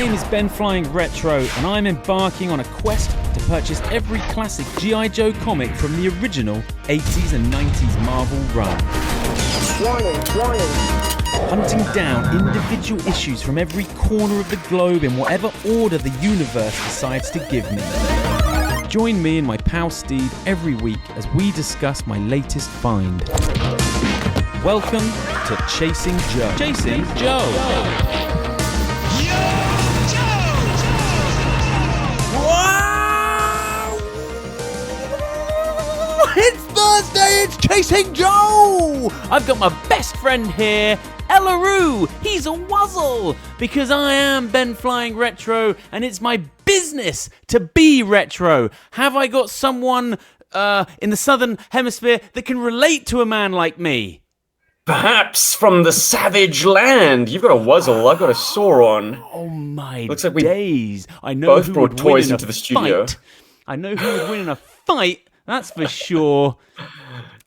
name is BenFlyingRetro, and I'm embarking on a quest to purchase every classic GI Joe comic from the original 80s and 90s Marvel run. Warning. Hunting down individual issues from every corner of the globe in whatever order the universe decides to give me. Join me and my pal Steve every week as we discuss my latest find. Welcome to Chasing Joe. Chasing Joe. Wow! It's Thursday. It's Chasing Joe. I've got my best friend here, Ellaroo. He's a wuzzle because I am BenFlyingRetro and it's my business to be retro. Have I got someone in the southern hemisphere that can relate to a man like me? Perhaps from the savage land. You've got a wuzzle. I've got a Sauron. Oh my Looks like we days! I know both who brought would toys win in into a the studio. fight. I know who would win in a fight. That's for sure.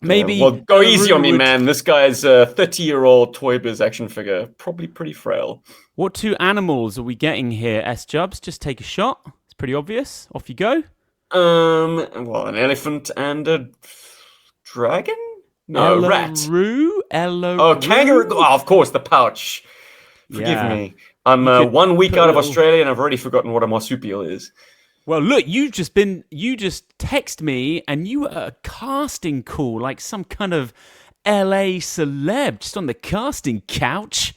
Maybe. Well, go easy on me, would... man. This guy's a 30-year-old Toy Biz action figure. Probably pretty frail. What two animals are we getting here, S-Jubs? Just take a shot. It's pretty obvious. Off you go. Well, an elephant and a dragon? No, rat. Ellaroo? Oh, kangaroo. Oh, of course, the pouch. Forgive me. I'm 1 week out of Australia and I've already forgotten what a marsupial is. Well, look, you just text me and you were at a casting call like some kind of LA celeb just on the casting couch.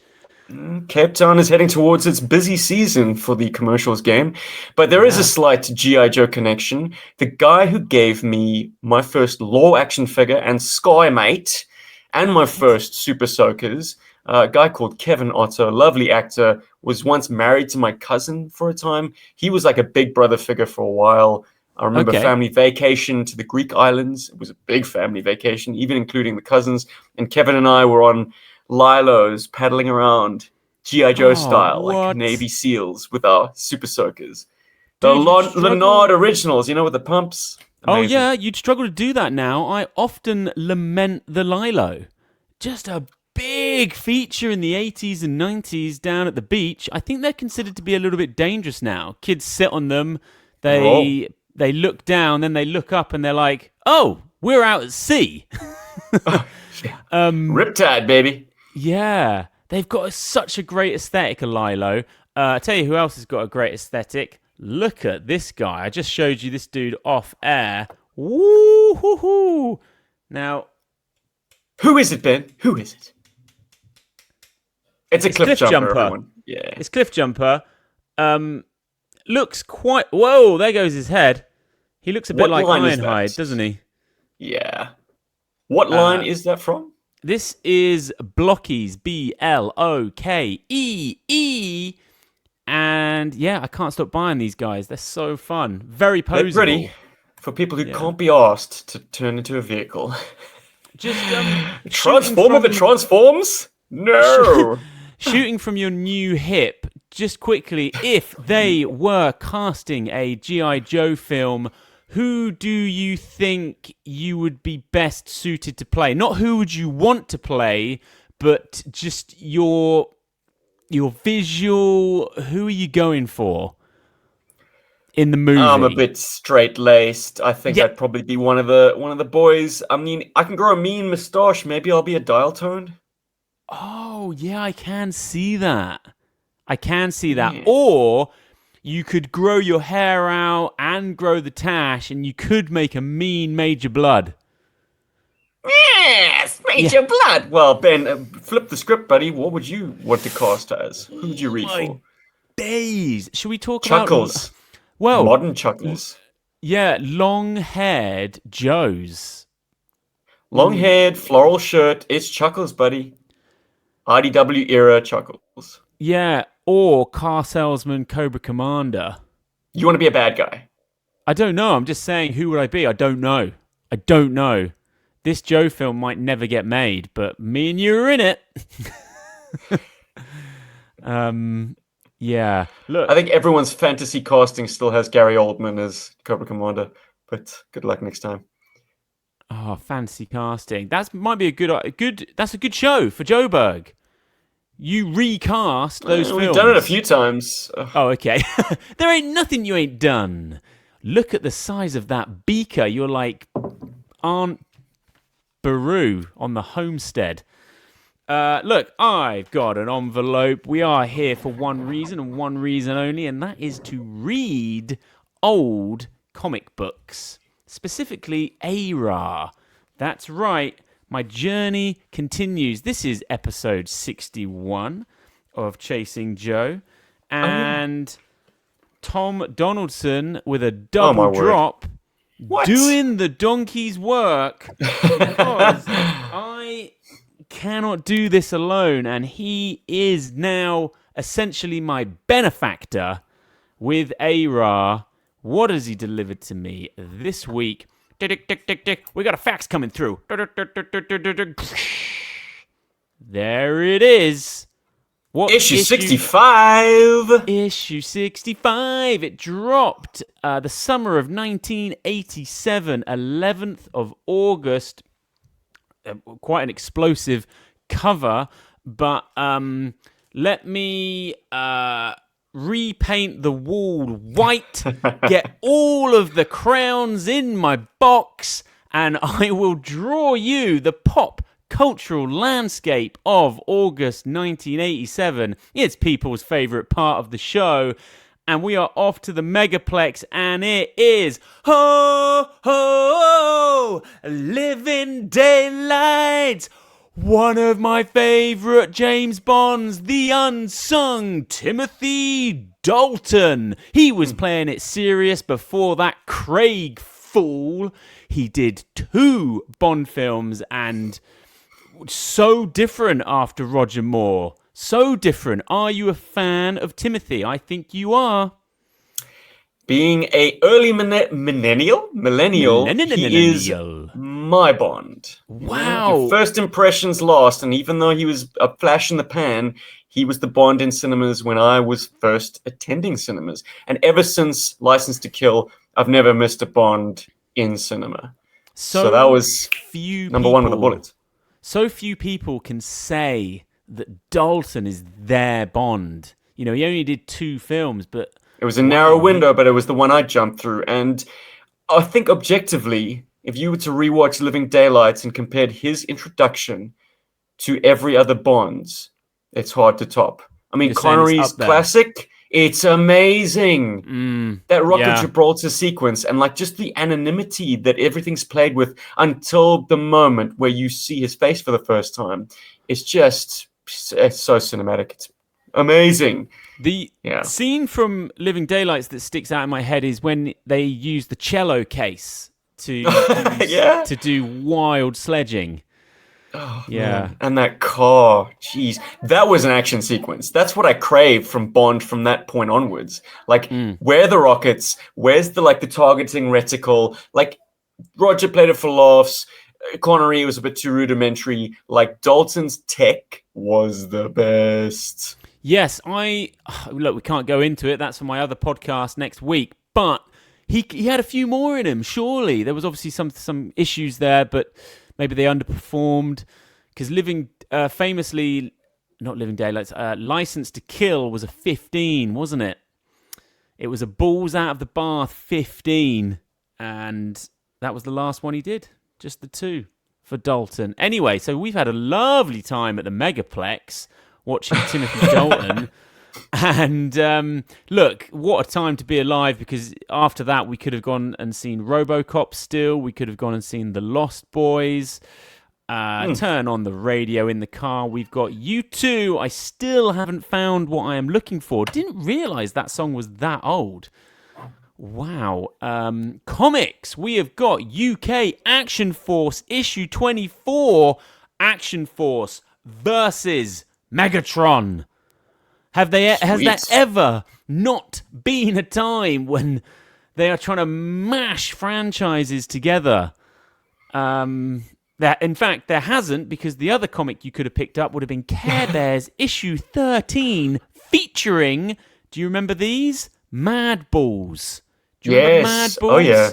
Cape Town is heading towards its busy season for the commercials game, but there is a slight GI Joe connection. The guy who gave me my first Law action figure and Sky Mate and my first Super Soakers, a guy called Kevin Otto, lovely actor, was once married to my cousin for a time. He was like a big brother figure for a while. I remember family vacation to the Greek islands. It was a big family vacation, even including the cousins. And Kevin and I were on Lilos paddling around G.I. Joe style, like Navy SEALs with our Super Soakers. The Leonard originals, you know, with the pumps. Amazing. Oh, yeah, you'd struggle to do that now. I often lament the Lilo. Just a big feature in the 80s and 90s down at the beach. I think they're considered to be a little bit dangerous now. Kids sit on them, they look down, then they look up and they're like, oh, we're out at sea. Riptide, baby. Yeah, they've got such a great aesthetic, a Lilo. I tell you who else has got a great aesthetic. Look at this guy. I just showed you this dude off air. Woo-hoo-hoo. Now, who is it, Ben? Who is it? It's a cliff jumper. Everyone. Yeah, it's Cliff Jumper. Looks quite. Whoa! There goes his head. He looks a bit like Ironhide, doesn't he? Yeah. What line is that from? This is Blockies, Blokee. And yeah, I can't stop buying these guys. They're so fun. Very posable. They're pretty for people who can't be asked to turn into a vehicle. Just Transformer that transforms? No. Shooting from your new hip, just quickly, if they were casting a G.I. Joe film, who do you think you would be best suited to play? Not who would you want to play, but just your visual. Who are you going for in the movie? I'm a bit straight-laced. I think I'd probably be one of the boys. I mean, I can grow a mean moustache. Maybe I'll be a dial tone. Oh, yeah, I can see that. Yeah. Or you could grow your hair out and grow the tash, and you could make a mean Major Blood. Yes, Major Blood. Well, Ben, flip the script, buddy. What would you want to cast as? Who would you read for? Days. Should we talk Chuckles? Well, modern Chuckles. Yeah, long-haired Joes. Long-haired, floral shirt. It's Chuckles, buddy. IDW era Chuckles. Yeah, or car salesman Cobra Commander. You want to be a bad guy? I don't know. I'm just saying, who would I be? I don't know. This Joe film might never get made, but me and you are in it. Yeah. Look, I think everyone's fantasy casting still has Gary Oldman as Cobra Commander, but good luck next time. Oh, fancy casting. That might be a good. That's a good show for Joburg. You recast those films. We've done it a few times. Oh, okay. There ain't nothing you ain't done. Look at the size of that beaker. You're like Aunt Beru on the homestead. Look, I've got an envelope. We are here for one reason and one reason only, and that is to read old comic books. Specifically, ARA. That's right. My journey continues. This is episode 61 of Chasing Joe. And Tom Donaldson with a double drop doing the donkey's work because I cannot do this alone. And he is now essentially my benefactor with ARA. What has he delivered to me this week? We got a fax coming through. There it is. What issue 65. Issue 65. It dropped the summer of 1987, 11th of August. Quite an explosive cover, but let me repaint the wall white, get all of the crowns in my box, and I will draw you the pop cultural landscape of August 1987. It's people's favourite part of the show, and we are off to the Megaplex, and it is Ho, Ho, Living Daylights. One of my favourite James Bonds, the unsung Timothy Dalton. He was playing it serious before that Craig fool. He did 2 Bond films and so different after Roger Moore. So different. Are you a fan of Timothy? I think you are. Being a early millennial, he is my Bond. Wow. Your first impressions last, and even though he was a flash in the pan, he was the Bond in cinemas when I was first attending cinemas. And ever since License to Kill, I've never missed a Bond in cinema. So that was number one with a bullet. So few people can say that Dalton is their Bond. You know, he only did 2 films, but it was a narrow window, but it was the one I jumped through. And I think objectively, if you were to rewatch Living Daylights and compared his introduction to every other Bond's, it's hard to top. I mean, Connery's classic, it's amazing. That Rock of Gibraltar sequence and like just the anonymity that everything's played with until the moment where you see his face for the first time. It's so cinematic. It's amazing. The scene from Living Daylights that sticks out in my head is when they use the cello case to do wild sledging. Oh, man. And that car, jeez, that was an action sequence. That's what I craved from Bond from that point onwards. Like, where are the rockets? Where's the targeting reticle? Like, Roger played it for laughs. Connery was a bit too rudimentary. Like, Dalton's tech was the best. Yes, look, we can't go into it. That's for my other podcast next week. But he had a few more in him, surely. There was obviously some issues there, but maybe they underperformed. Because not Living Daylights, License to Kill was a 15, wasn't it? It was a balls out of the bath 15. And that was the last one he did. Just the 2 for Dalton. Anyway, so we've had a lovely time at the Megaplex watching Timothy Dalton. And look, what a time to be alive, because after that we could have gone and seen RoboCop still. We could have gone and seen The Lost Boys. Turn on the radio in the car. We've got U2. I still haven't found what I am looking for. Didn't realise that song was that old. Wow. Comics. We have got UK Action Force issue 24. Action Force versus Megatron. Has there ever not been a time when they are trying to mash franchises together? In fact, there hasn't, because the other comic you could have picked up would have been Care Bears issue 13, featuring, do you remember these? Mad Balls. Do you remember Mad Balls? Oh yeah.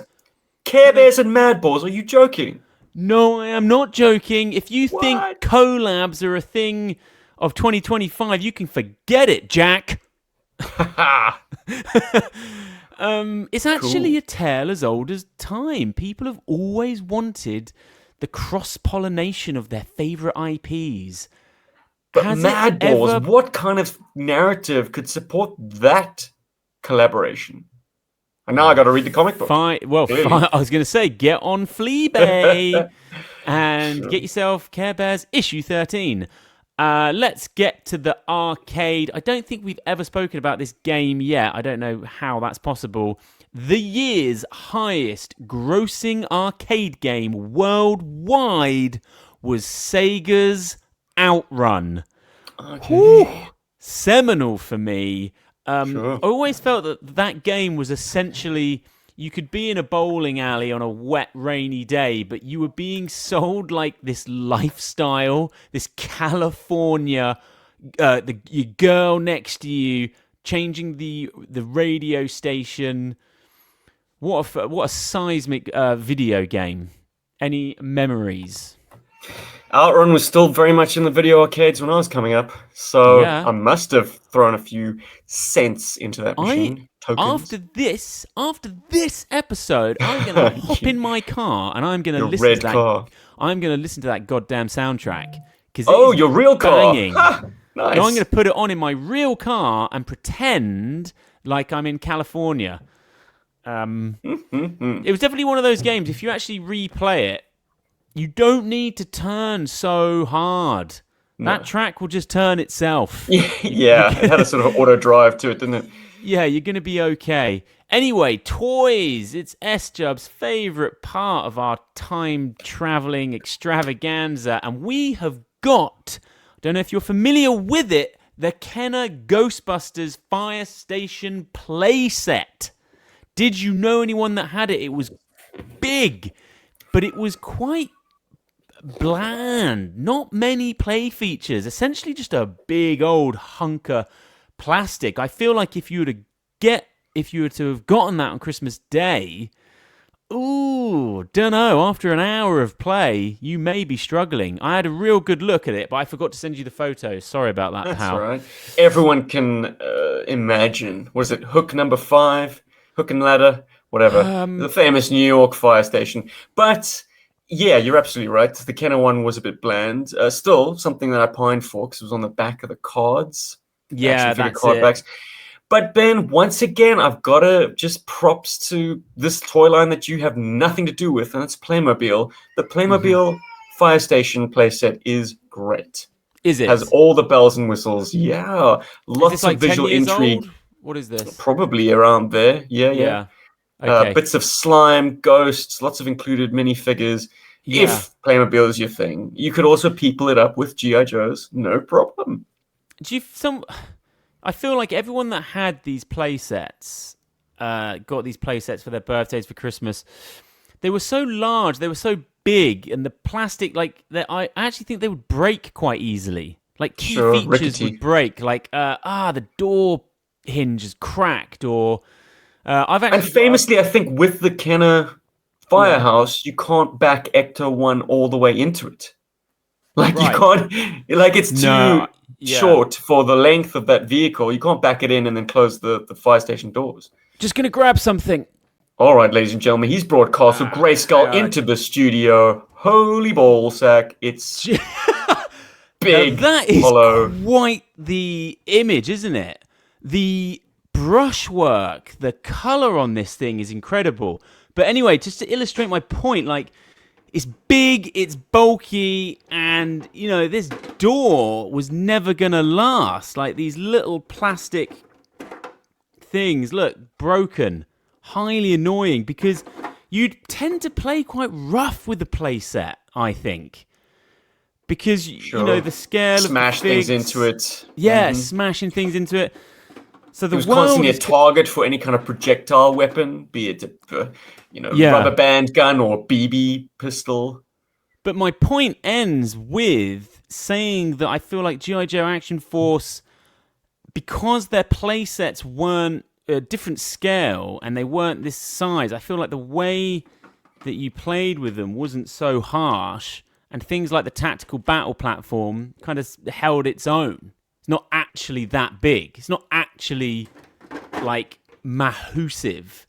Care Bears and Mad Balls, are you joking? No, I am not joking. If you think collabs are a thing of 2025, you can forget it, Jack. It's actually a tale as old as time. People have always wanted the cross-pollination of their favorite IPs. But Has Mad it Balls, ever- what kind of narrative could support that collaboration? And now I got to read the comic book. Fine. Well, Clearly. fine. I was going to say, get on Fleabay and Sure. get yourself Care Bears issue 13. Let's get to the arcade. I don't think we've ever spoken about this game yet. I don't know how that's possible. The year's highest grossing arcade game worldwide was Sega's Outrun. Okay. Woo! Seminal for me. Sure. I always felt that game was essentially, you could be in a bowling alley on a wet, rainy day, but you were being sold like this lifestyle, this California, your girl next to you, changing the radio station. What a seismic video game. Any memories? Outrun was still very much in the video arcades when I was coming up, so Yeah. I must have thrown a few cents into that machine. Tokens. After this episode, I'm gonna hop in my car and I'm gonna Your listen red to that. car. I'm gonna listen to that goddamn soundtrack because Oh, your real car. banging. Ha! Nice. No, I'm gonna put it on in my real car and pretend like I'm in California. It was definitely one of those games. If you actually replay it, you don't need to turn so hard. That track will just turn itself. Yeah, it had a sort of auto drive to it, didn't it? Yeah, you're going to be okay. Anyway, toys. It's S-Jub's favourite part of our time-travelling extravaganza. And we have got, I don't know if you're familiar with it, the Kenner Ghostbusters Fire Station playset. Did you know anyone that had it? It was big, but it was quite bland. Not many play features. Essentially just a big old hunk of plastic. I feel like if you were to have gotten that on Christmas Day, dunno, after an hour of play, you may be struggling. I had a real good look at it, but I forgot to send you the photos. Sorry about that, That's pal. all right. Everyone can imagine. What is it? Hook number 5? Hook and ladder? Whatever. The famous New York fire station. But yeah, you're absolutely right. The Kenner one was a bit bland. Still, something that I pined for because it was on the back of the cards. Yeah, Action figure that's card it. backs. But Ben, once again, I've got to just props to this toy line that you have nothing to do with, and it's Playmobil. The Playmobil Fire Station playset is great. Is it? Has all the bells and whistles. Yeah, Is lots this like of visual 10 years intrigue. old? What is this? Probably around there. Yeah. Yeah. Okay. Bits of slime, ghosts, lots of included minifigures. Yeah. If Playmobil is your thing, you could also people it up with GI Joes. No problem. I feel like everyone that had these play sets, got these play sets for their birthdays, for Christmas, they were so large, they were so big, and the plastic, I actually think they would break quite easily. Like key Sure, features rickety. would break. Like the door hinge is cracked, or I've actually And famously, I think with the Kenner Firehouse, you can't back Ecto 1 all the way into it. Like Right. you can't, like it's too No, yeah. short for the length of that vehicle. You can't back it in and then close the fire station doors. just gonna grab something. All right, ladies and gentlemen, he's brought Castle Grayskull into the studio. Holy ballsack! It's big, Now, that is hollow. quite the image, isn't it? The brushwork, the color on this thing is incredible. But anyway, just to illustrate my point, like, it's big, it's bulky, and, you know, this door was never going to last. Like, these little plastic things, look, broken, highly annoying, because you'd tend to play quite rough with the playset, I think. Because, you know, the scale Smash of the things figs- into it. Yeah, smashing things into it. So the It was world constantly a is target for any kind of projectile weapon, be it a Yeah. rubber band gun or BB pistol. But my point ends with saying that I feel like G.I. Joe Action Force, because their playsets weren't a different scale and they weren't this size, I feel like the way that you played with them wasn't so harsh. and things like the tactical battle platform kind of held its own. It's not actually that big. It's not actually like massive.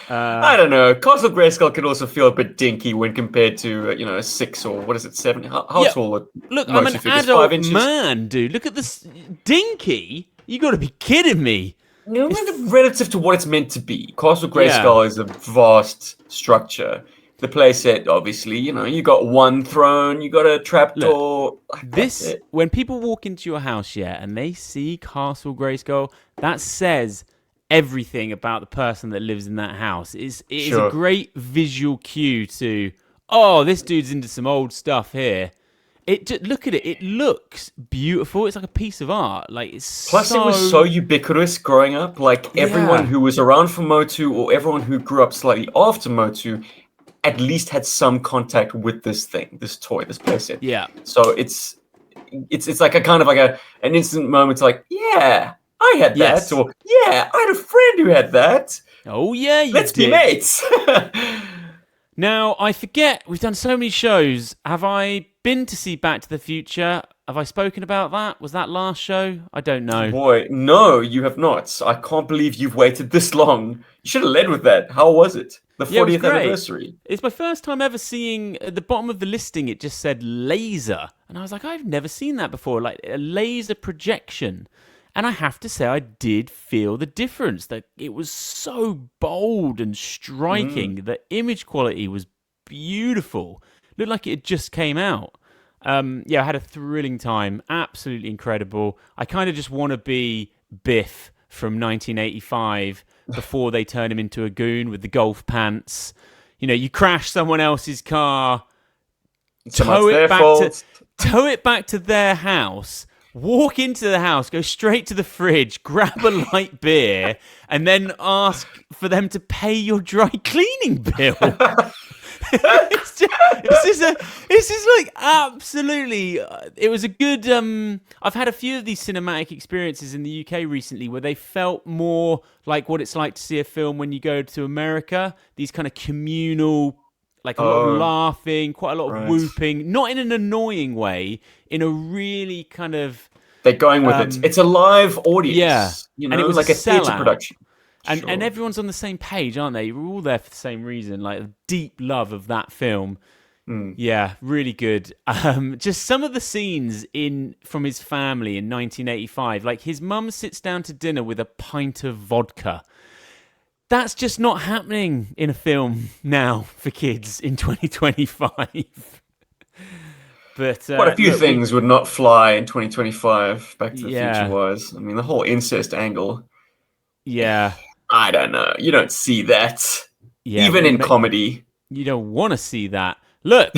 I don't know. Castle Grayskull can also feel a bit dinky when compared to a 6 or what is it, 7? How tall are Look, I'm motion an figures? adult 5 inches? man, dude. Look at this dinky. You got to be kidding me. Relative to what it's meant to be, Castle Grayskull is a vast structure. The playset, obviously, you got one throne, you got a trapdoor. When people walk into your house, and they see Castle Grayskull, that says everything about the person that lives in that house. It is a great visual cue to, this dude's into some old stuff here. Look at it. It looks beautiful. It's like a piece of art. Like it was so ubiquitous growing up. Like everyone who was around for Motu or everyone who grew up slightly after Motu at least had some contact with this thing, this toy, this playset. Yeah. So it's like a kind of like an instant moment. Like, yeah, I had that, or yeah, I had a friend who had that. Oh yeah, let's be mates. Now, I forget, we've done so many shows. Have I been to see Back to the Future? Have I spoken about that? Was that last show? I don't know. Boy, no, you have not. I can't believe you've waited this long. You should have led with that. How was it? The 40th anniversary. It's my first time ever seeing, at the bottom of the listing, it just said laser. And I was like, I've never seen that before, like a laser projection. And I have to say, I did feel the difference. That it was so bold and striking. The image quality was beautiful. Looked like it just came out. I had a thrilling time. Absolutely incredible. I kind of just want to be Biff from 1985 before they turn him into a goon with the golf pants. You crash someone else's car, tow it back to their house. Walk into the house, go straight to the fridge, grab a light beer, and then ask for them to pay your dry cleaning bill. It's just like absolutely. It was a good. I've had a few of these cinematic experiences in the UK recently where they felt more like what it's like to see a film when you go to America. These kind of communal. Like a lot of laughing, quite a lot of whooping, not in an annoying way, in a really kind of... They're going with it. It's a live audience. Yeah. And it was like a theatre production. And everyone's on the same page, aren't they? We're all there for the same reason, like a deep love of that film. Yeah, really good. Just some of the scenes from his family in 1985. Like his mum sits down to dinner with a pint of vodka. That's just not happening in a film now for kids in 2025. But quite a few things would not fly in 2025. Back to the Future was. I mean, the whole incest angle. Yeah. I don't know. You don't see that. Yeah, even in comedy. You don't want to see that. Look.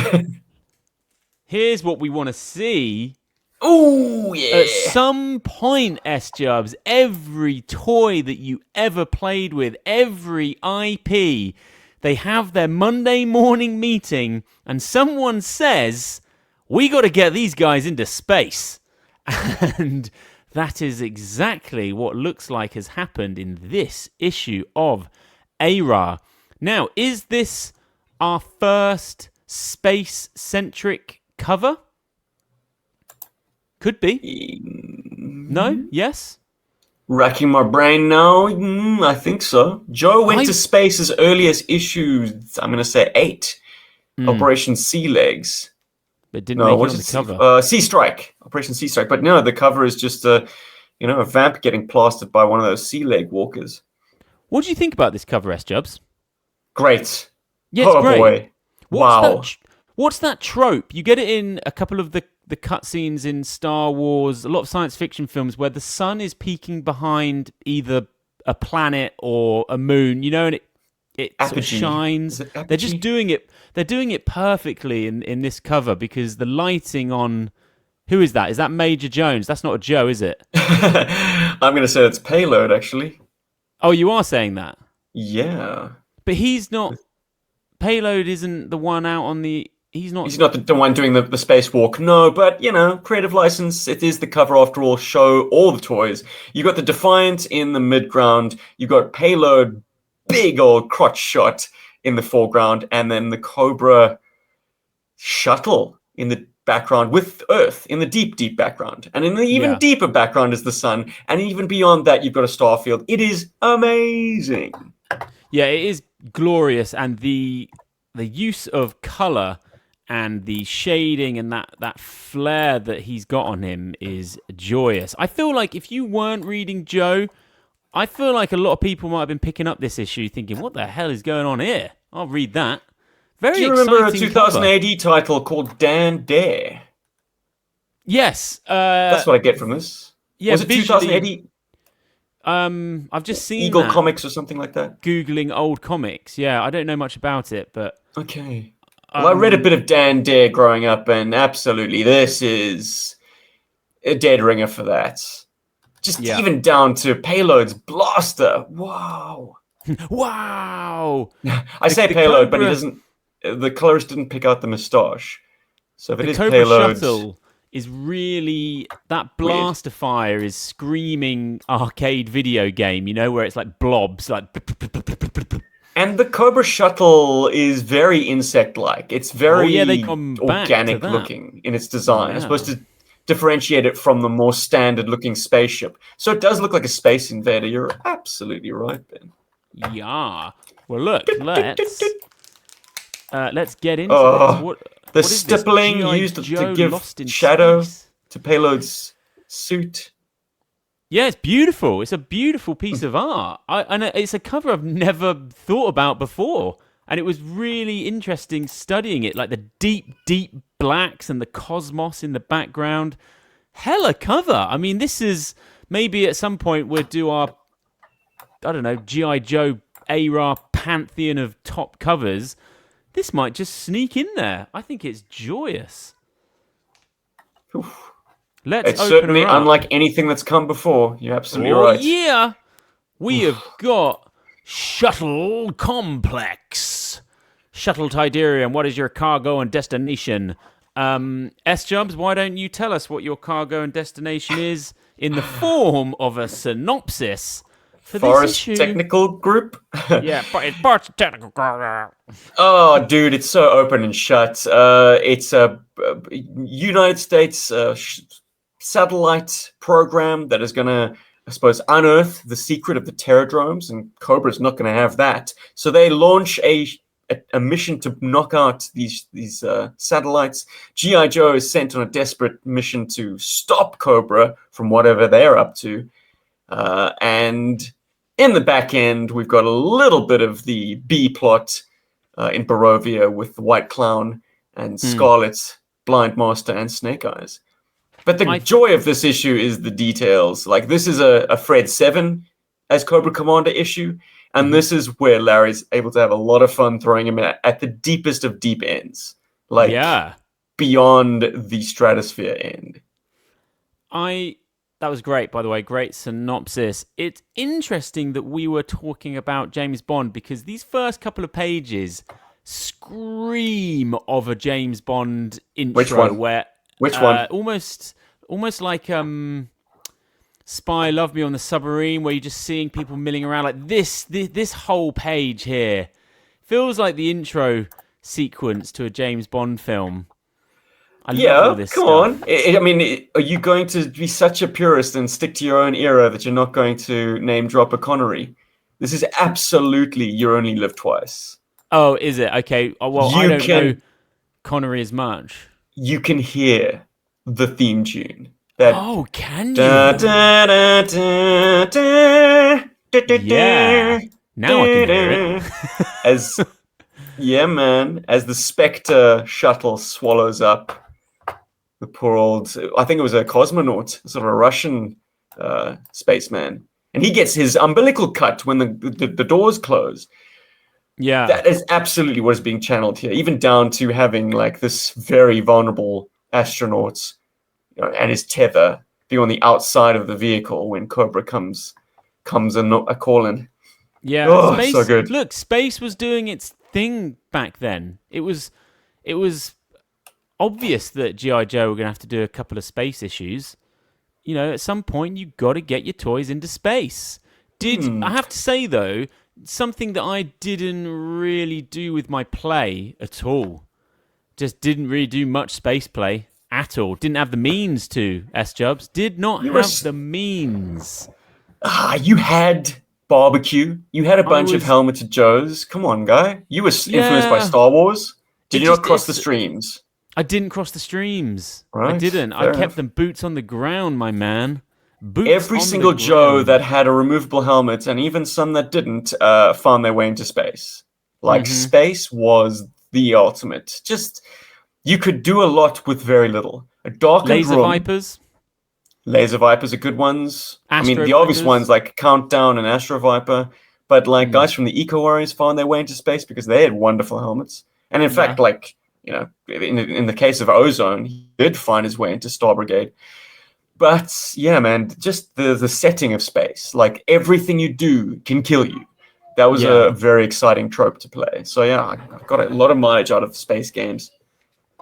Here's what we want to see. Oh, yeah. At some point, S-Jubs, every toy that you ever played with, every IP, they have their Monday morning meeting and someone says, we got to get these guys into space. And that is exactly what looks like has happened in this issue of ARA. Now, is this our first space-centric cover? Could be. No? Yes? Racking my brain now. I think so. Joe went to space as early as issue, I'm going to say 8. Operation Sea Legs. But didn't make it on the cover. Sea Strike. Operation Sea Strike. But no, the cover is just a vamp getting plastered by one of those sea leg walkers. What do you think about this cover, S-Jubs? Great. Yeah, it's great. Boy. Wow. What's that trope? You get it in a couple of the cutscenes in Star Wars, a lot of science fiction films where the sun is peeking behind either a planet or a moon, and it sort of shines. They're just doing it. They're doing it perfectly in this cover because the lighting on... Who is that? Is that Major Jones? That's not a Joe, is it? I'm going to say it's Payload, actually. Oh, you are saying that? Yeah. But he's not... Payload isn't the one out on the... He's not the one doing the spacewalk. No, but, creative license. It is the cover after all. Show all the toys. You got the Defiant in the midground. You got Payload, big old crotch shot in the foreground. And then the Cobra shuttle in the background with Earth in the deep, deep background. And in the even deeper background is the sun. And even beyond that, you've got a star field. It is amazing. Yeah, it is glorious. And the use of colour and the shading and that flare that he's got on him is joyous. I feel like if you weren't reading Joe, I feel like a lot of people might have been picking up this issue thinking, what the hell is going on here? I'll read that. Very Do you exciting remember a 2000 cover. AD title called Dan Dare? Yes. That's what I get from this. Yeah, was it 2000 AD? I've just seen Eagle that. Comics or something like that? Googling old comics. Yeah, I don't know much about it, but... Okay. Well, I read a bit of Dan Dare growing up, and absolutely, this is a dead ringer for that. Just even down to Payload's blaster. Wow. Wow. I say Payload, but he doesn't... The colorist didn't pick out the moustache. So if it is Cobra Payload... Shuttle is really... That blaster fire is screaming arcade video game, you know, where it's like blobs, like... And the Cobra Shuttle is very insect-like. It's very organic looking in its design. It's supposed to differentiate it from the more standard-looking spaceship. So it does look like a Space Invader. You're absolutely right, Ben. Yeah. Well, look, let's get into this. What the is stippling this? used Joe to give Lost in shadow Space? to Payload's suit. Yeah, it's beautiful. It's a beautiful piece of art. And it's a cover I've never thought about before. And it was really interesting studying it, like the deep, deep blacks and the cosmos in the background. Hella cover. I mean, this is maybe at some point we'll do our, I don't know, GI Joe era pantheon of top covers. This might just sneak in there. I think it's joyous. Oof. Let's it's certainly unlike anything that's come before. You're absolutely right. Yeah. We have got Shuttle Complex. Shuttle Tidarium, what is your cargo and destination? S-Jubs, why don't you tell us what your cargo and destination is in the form of a synopsis for Forest this issue? Technical Group? Yeah, Forest Technical Group. Oh, dude, it's so open and shut. It's a United States satellite program that is going to, I suppose, unearth the secret of the Terradromes, and Cobra's not going to have that. So they launch a mission to knock out these satellites. GI Joe is sent on a desperate mission to stop Cobra from whatever they're up to. And in the back end, we've got a little bit of the B plot in Barovia with the White Clown and Scarlet, Blind Master, and Snake Eyes. But the joy of this issue is the details. Like, this is a Fred 7 as Cobra Commander issue, and this is where Larry's able to have a lot of fun throwing him at the deepest of deep ends. Like, beyond the stratosphere end. That was great, by the way. Great synopsis. It's interesting that we were talking about James Bond because these first couple of pages scream of a James Bond intro. Which one? Which one? Almost like Spy Love Me on the Submarine, where you're just seeing people milling around. Like this whole page here feels like the intro sequence to a James Bond film. I love all this come stuff. on. I mean, are you going to be such a purist and stick to your own era that you're not going to name drop a Connery? This is absolutely You Only Live Twice. Oh, is it? Okay. Oh, well, I don't know Connery as much. You can hear the theme tune. Can you? Yeah. Now I can hear it. As the Spectre shuttle swallows up the poor old, I think it was a cosmonaut, sort of a Russian spaceman. And he gets his umbilical cut when the doors close. Yeah. That is absolutely what is being channeled here, even down to having like this very vulnerable astronaut, and his tether being on the outside of the vehicle when Cobra comes a calling. Yeah, space, so good. Look, space was doing its thing back then. It was obvious that GI Joe were going to have to do a couple of space issues. You know, at some point you got to get your toys into space. I have to say though, something that I didn't really do with my play at all. just didn't really do much space play at all. Didn't have the means to, S-Jubs. Did not You were have the means. You had barbecue. You had a bunch of was- Helmet to Joes. Come on, guy. You were influenced by Yeah. Star Wars. Did It you not just- cross the it's- streams? I didn't cross the streams. I Right, didn't. I fair kept enough. them boots on the ground, my man. Boots Every on single the Joe ground. that had a removable helmet, and even some that didn't, found their way into space. Like, space was the ultimate. Just, you could do a lot with very little. A darkened Laser room. Vipers. Laser Vipers are good ones. I mean, Astro the obvious Vipers. ones like Countdown and Astro Viper. But like guys from the Eco Warriors found their way into space because they had wonderful helmets. And in fact, like, you know, in the case of Ozone, he did find his way into Star Brigade. But yeah, man, just the setting of space, like everything you do can kill you. That was a very exciting trope to play. So yeah, I got a lot of mileage out of space games.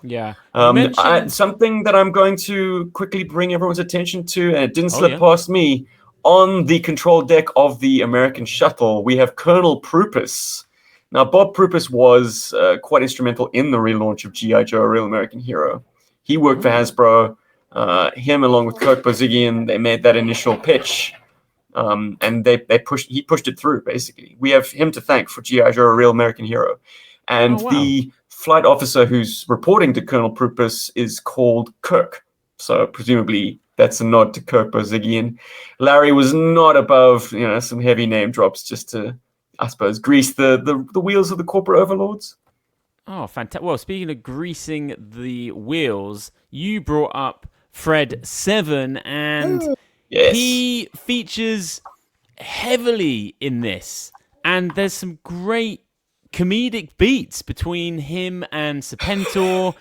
Yeah. You mentioned- Something that I'm going to quickly bring everyone's attention to, and it didn't slip yeah. past me, on the control deck of the American shuttle, we have Colonel Prupus. Now, Bob Prupus was quite instrumental in the relaunch of GI Joe, A Real American Hero. He worked for Hasbro. Him, along with Kurt Bozigian, they made that initial pitch, and he pushed it through. Basically, we have him to thank for GI Joe, A Real American Hero, and the flight officer who's reporting to Colonel Prupus is called Kirk. So presumably that's a nod to Kurt Bozigian. Larry was not above, you know, some heavy name drops just to, I suppose, grease the wheels of the corporate overlords. Oh, fantastic. Well, speaking of greasing the wheels, you brought up Fred 7, and he features heavily in this. And there's some great comedic beats between him and Serpentor,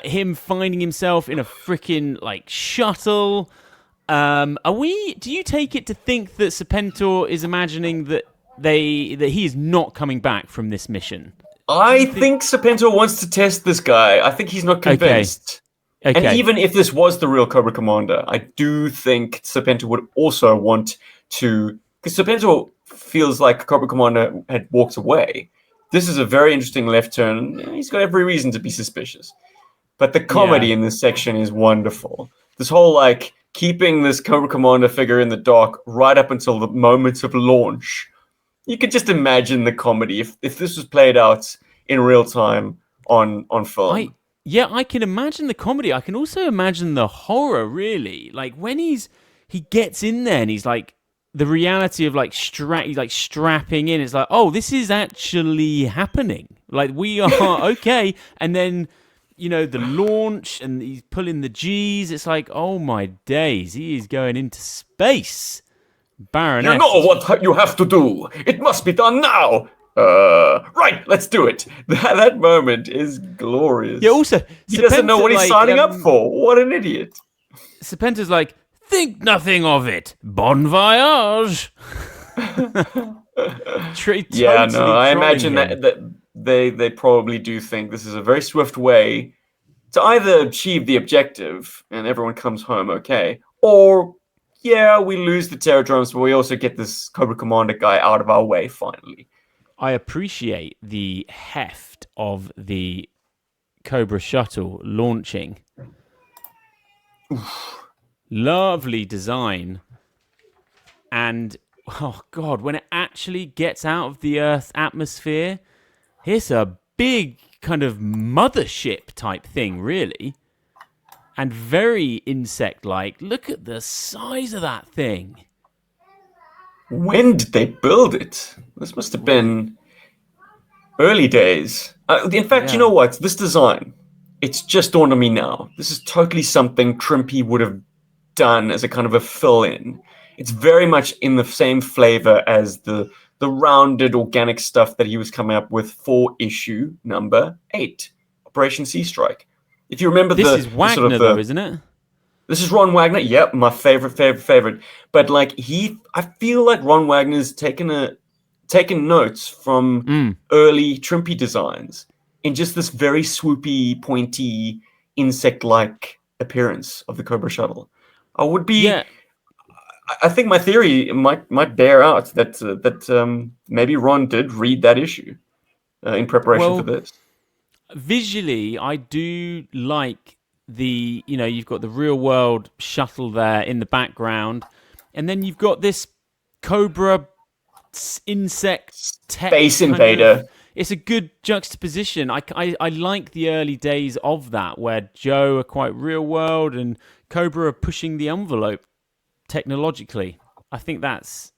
him finding himself in a freaking, like, shuttle. Do you take it to think that Serpentor is imagining that he is not coming back from this mission? I think Serpentor wants to test this guy. I think he's not convinced. Okay. And even if this was the real Cobra Commander, I do think Serpentor would also want to... Because Serpentor feels like Cobra Commander had walked away. This is a very interesting left turn. He's got every reason to be suspicious. But the comedy in this section is wonderful. This whole, like, keeping this Cobra Commander figure in the dark right up until the moment of launch. You could just imagine the comedy if this was played out in real time on film. I can imagine the comedy. I can also imagine the horror, really. Like, when he gets in there and he's like, the reality of like strapping in, it's like, oh, this is actually happening. Like, we are okay. And then, you know, the launch and he's pulling the G's. It's like, oh my days, he is going into space. Baroness. You know what you have to do. It must be done now. Right, let's do it. That moment is glorious. Yeah, also, he doesn't know what he's signing up for. What an idiot. Serpentor's like, think nothing of it. Bon voyage. I imagine that they probably do think this is a very swift way to either achieve the objective and everyone comes home okay, or we lose the Terradromes, but we also get this Cobra Commander guy out of our way finally. I appreciate the heft of the Cobra shuttle launching. Lovely design. And, oh God, when it actually gets out of the Earth's atmosphere, it's a big kind of mothership type thing, really. And very insect-like. Look at the size of that thing. When did they build it? This must have been early days. In fact, you know what? This design, it's just dawned on me now. This is totally something Trimpy would have done as a kind of a fill-in. It's very much in the same flavor as the rounded organic stuff that he was coming up with for issue number 8, Operation Sea Strike. If you remember, this is Wagner, though, isn't it? This is Ron Wagner. Yep, my favorite. But like I feel like Ron Wagner's taken notes from early Trimpy designs in just this very swoopy, pointy, insect-like appearance of the Cobra Shuttle. I would be. Yeah. I think my theory might bear out that maybe Ron did read that issue in preparation for this. visually, I do like you've got the real world shuttle there in the background, and then you've got this Cobra insect tech Space kind Invader. of- it's a good juxtaposition. I like the early days of that, where Joe are quite real world and Cobra are pushing the envelope technologically. I think that's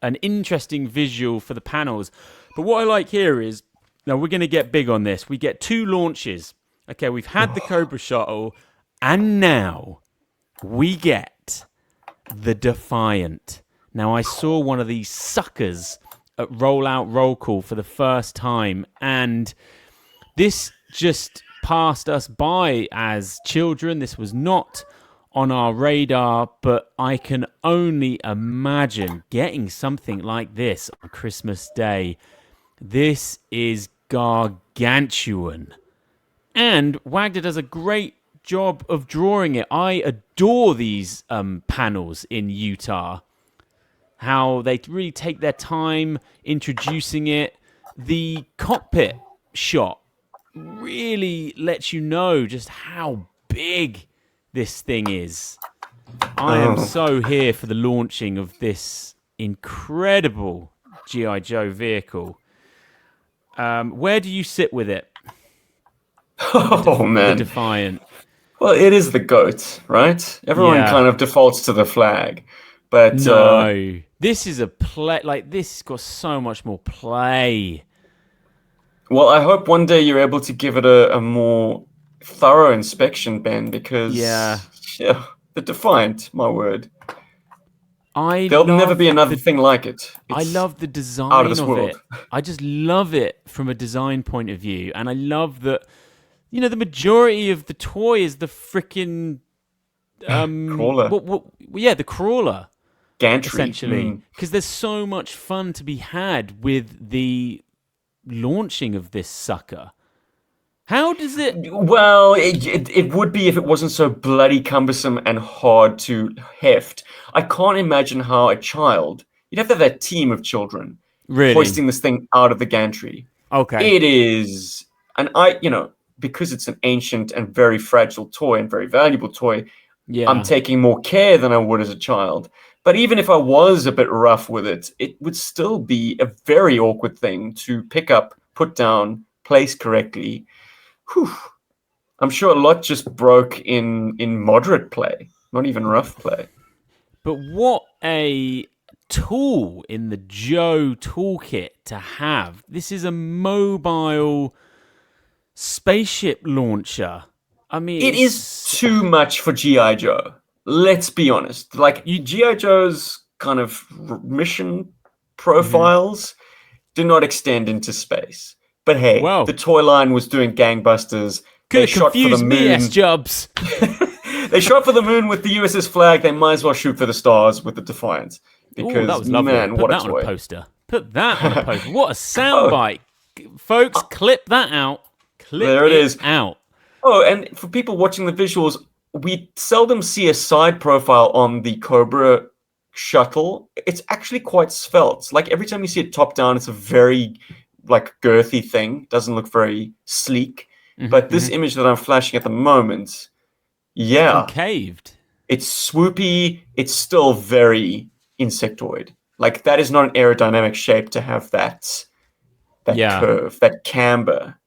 an interesting visual for the panels. But what I like here is, now we're going to get big on this. We get 2 launches. Okay, we've had the Cobra shuttle, and now we get the Defiant. Now, I saw one of these suckers at Rollout Roll Call for the first time, and this just passed us by as children. This was not on our radar, but I can only imagine getting something like this on Christmas Day. This is gargantuan. And Wagner does a great job of drawing it. I adore these panels in Utah. How they really take their time introducing it. The cockpit shot really lets you know just how big this thing is. I am so here for the launching of this incredible GI Joe vehicle. Where do you sit with it? Oh, man. The Defiant. Well, it is the GOAT, right? Everyone kind of defaults to the flag. But no, this is a play. Like, this has got so much more play. Well, I hope one day you're able to give it a more thorough inspection, Ben, because yeah, the Defiant, my word. There'll never be another thing like it. I love the design out of this of world. it. I just love it from a design point of view. And I love that, the majority of the toy is the freaking... crawler. The crawler. Gantry. Essentially. Because there's so much fun to be had with the launching of this sucker. How does it... Well, it would be if it wasn't so bloody cumbersome and hard to heft. I can't imagine how a child... You'd have to have that team of children hoisting this thing out of the gantry. Okay. It is... And because it's an ancient and very fragile toy and very valuable toy, I'm taking more care than I would as a child. But even if I was a bit rough with it, it would still be a very awkward thing to pick up, put down, place correctly. Whew. I'm sure a lot just broke in moderate play, not even rough play. But what a tool in the Joe toolkit to have. This is a mobile spaceship launcher. I mean, it is too much for GI Joe. Let's be honest. Like, GI Joe's kind of mission profiles do not extend into space. But hey, the toy line was doing gangbusters. They shot for the moon. Jobs. They shot for the moon with the USS flag. They might as well shoot for the stars with the Defiant. Because, that was lovely. Man, what a toy. Put that on a poster. Put that on a poster. What a soundbite. Folks, clip that out. There it is. Out. Oh, and for people watching the visuals, we seldom see a side profile on the Cobra shuttle. It's actually quite svelte. Like, every time you see it top down, it's a very, girthy thing. Doesn't look very sleek. But this image that I'm flashing at the moment, concaved. It's swoopy. It's still very insectoid. Like, that is not an aerodynamic shape to have that curve, that camber.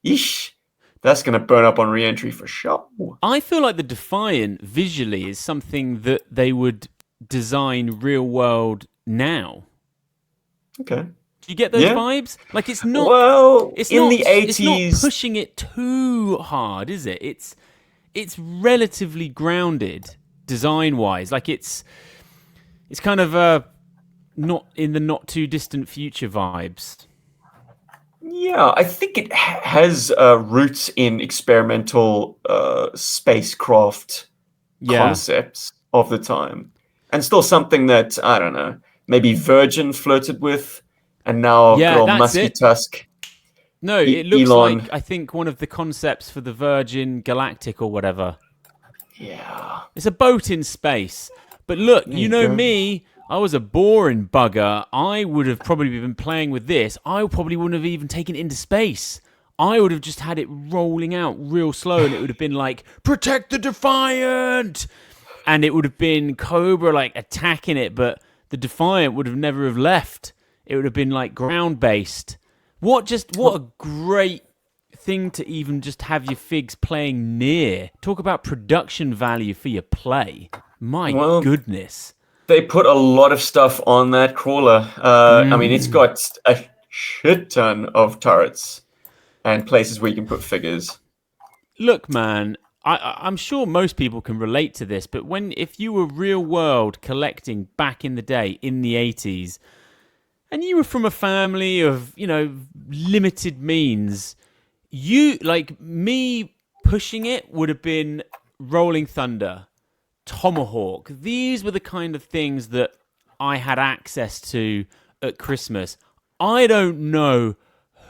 Yeesh. That's going to burn up on re-entry for sure. I feel like the Defiant visually is something that they would design real world now. Okay. Do you get those vibes? Like, it's not... Well, the 80s... It's not pushing it too hard, is it? It's relatively grounded design-wise. Like, it's kind of not in the not-too-distant future vibes. Yeah, I think it has roots in experimental spacecraft concepts of the time. And still something that, I don't know, maybe Virgin flirted with, and now little Musky Tusk. No, it looks like, I think, one of the concepts for the Virgin Galactic or whatever. Yeah. It's a boat in space. But look, you know me... I was a boring bugger. I would have probably been playing with this. I probably wouldn't have even taken it into space. I would have just had it rolling out real slow, and it would have been like, protect the Defiant! And it would have been Cobra like attacking it, but the Defiant would have never have left. It would have been like ground-based. What a great thing to even just have your figs playing near. Talk about production value for your play. My goodness. They put a lot of stuff on that crawler. I mean, it's got a shit ton of turrets and places where you can put figures. Look, man, I'm sure most people can relate to this, but if you were real world collecting back in the day, in the 80s, and you were from a family of, limited means, me pushing it would have been Rolling Thunder, Tomahawk. These were the kind of things that I had access to at Christmas. I don't know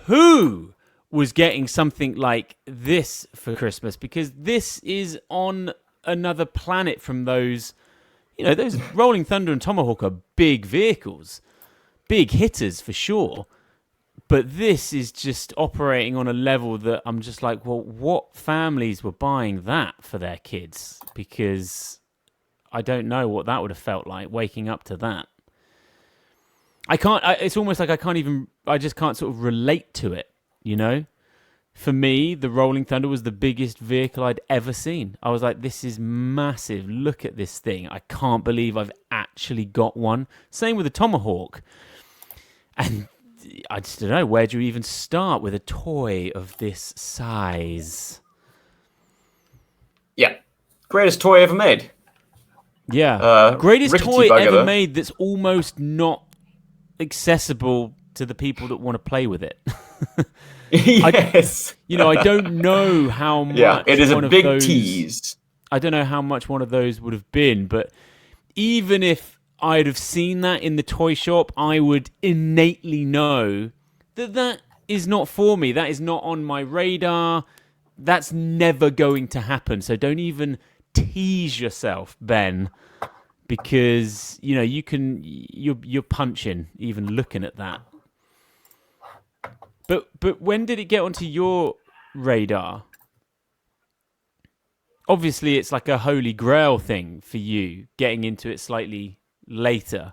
who was getting something like this for Christmas, because this is on another planet from those, those Rolling Thunder and Tomahawk are big vehicles, big hitters for sure. But this is just operating on a level that I'm just like, well, what families were buying that for their kids? Because I don't know what that would have felt like waking up to that. It's almost like I just can't sort of relate to it, For me, the Rolling Thunder was the biggest vehicle I'd ever seen. I was like, this is massive. Look at this thing. I can't believe I've actually got one. Same with the Tomahawk. And I just don't know, where do you even start with a toy of this size? Yeah. Greatest toy ever made. Yeah. Greatest toy ever though. made that's almost not accessible to the people that want to play with it. Yes. I don't know how much. Yeah, it is a big those, tease. I don't know how much one of those would have been, but even if I'd have seen that in the toy shop, I would innately know that is not for me. That is not on my radar. That's never going to happen. So don't even tease yourself, Ben, because you're punching even looking at that. But when did it get onto your radar? Obviously, it's like a holy grail thing for you, getting into it slightly later.